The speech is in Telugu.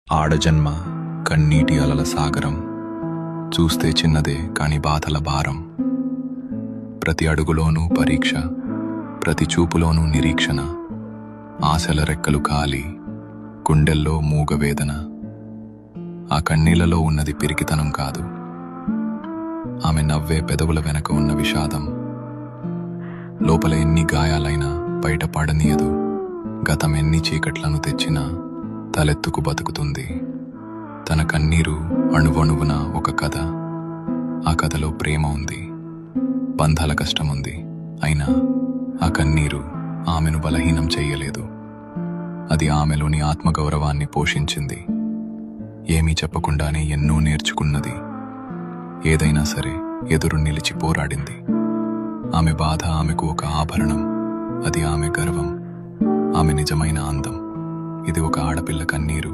ఆడజన్మ కన్నీటి అలల సాగరం, చూస్తే చిన్నదే కాని బాధల భారం. ప్రతి అడుగులోనూ పరీక్ష, ప్రతి చూపులోనూ నిరీక్షణ. ఆశల రెక్కలు కాలి, గుండెల్లో మూగవేదన. ఆ కన్నీళ్లలో ఉన్నది పిరికితనం కాదు, ఆమె నవ్వే పెదవుల వెనక ఉన్న విషాదం. లోపల ఎన్ని గాయాలైనా బయట పడనీయదు, గతం ఎన్ని చీకట్లను తెచ్చినా తలెత్తుకు బతుకుతుంది. తన కన్నీరు అణువణువున ఒక కథ. ఆ కథలో ప్రేమ ఉంది, బంధాల కష్టముంది. అయినా ఆ కన్నీరు ఆమెను బలహీనం చెయ్యలేదు. అది ఆమెలోని ఆత్మగౌరవాన్ని పోషించింది. ఏమీ చెప్పకుండానే ఎన్నో నేర్చుకున్నది. ఏదైనా సరే ఎదురు నిలిచి పోరాడింది. ఆమె బాధ ఆమెకు ఒక ఆభరణం. అది ఆమె గర్వం, ఆమె నిజమైన అందం. ఇది ఒక ఆడపిల్ల కన్నీరు.